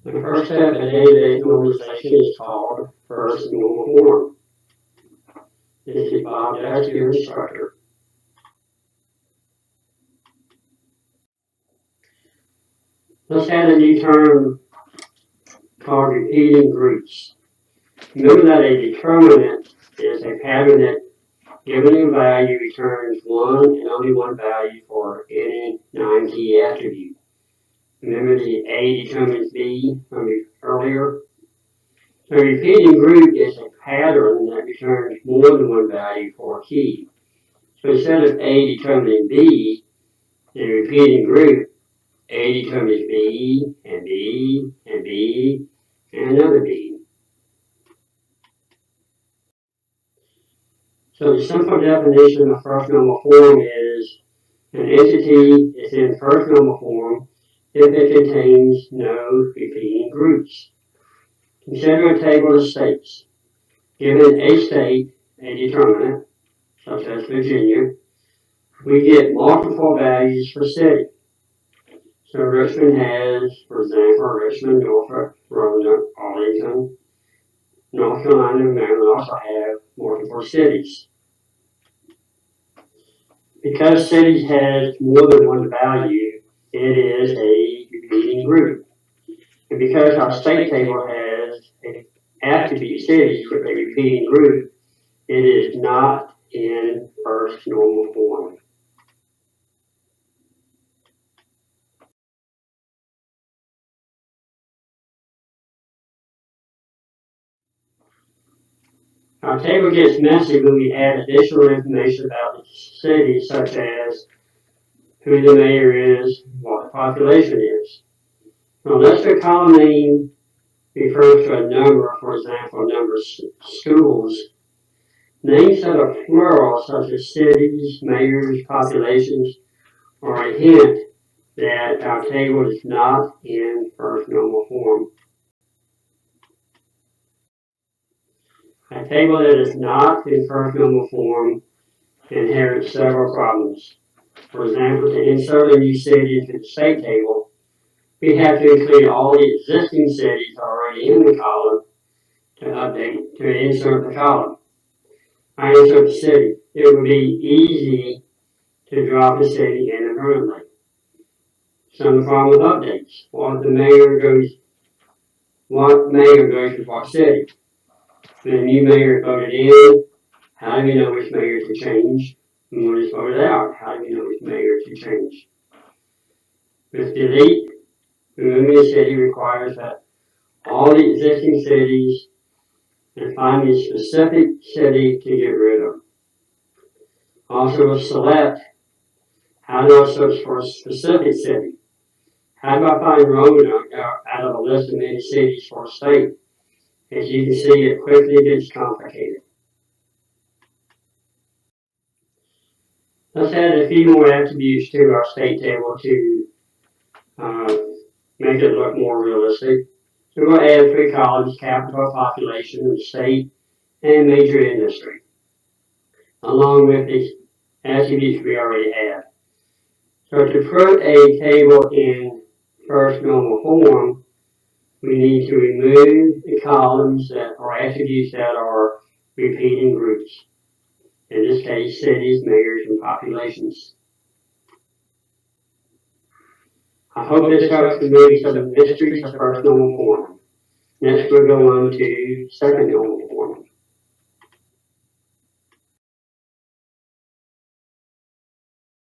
The first step in database normalization is called first normal form. This is Bob Dutch, your instructor. Let's add a new term called repeating groups. Remember that a determinant is a pattern that, given a value, returns one and only one value for any non-key attribute. Remember the A determines B from earlier? So a repeating group is a pattern that returns more than one value for a key. So instead of A determining B, in a repeating group, A determines B, and B, and B, and another B. So the simple definition of first normal form is an entity is in first normal form if it contains no repeating groups. Consider a table of states. Given a state, a determinant, such as Virginia, we get multiple values for city. So Richmond has, for example, Richmond, Norfolk, Roanoke, Arlington, North Carolina, and Maryland also have multiple cities. Because cities has more than one value, it is a repeating group. And because our state table has an attribute cities with a repeating group, it is not in first normal form. Our table gets messy when we add additional information about the city, such as who the mayor is, what the population is. Unless the column name refers to a number, for example, number of schools, names that are plural, such as cities, mayors, populations, are a hint that our table is not in first normal form. A table that is not in first normal form inherits several problems. For example, to insert a new city into the state table, we have to include all the existing cities already in the column to insert the column. I insert the city. It would be easy to drop a city inadvertently. Some problem with updates. What mayor goes with what city? When a new mayor is voted in, how do we know which mayor to change? And when it's voted out, how do we know which mayor to change? With delete, removing a city requires that all the existing cities and find a specific city to get rid of. Also with select, how do I search for a specific city? How do I find Roanoke out of a list of many cities for a state? As you can see, it quickly gets complicated. Let's add a few more attributes to our state table to make it look more realistic. So we're going to add 3 columns: capital, population, state, and major industry, along with the attributes we already have. So to put a table in first normal form, we need to remove the columns that are attributes that are repeating groups. In this case, cities, mayors, and populations. I hope this helps remove some of the mysteries of first normal form. Next, we'll go on to second normal form.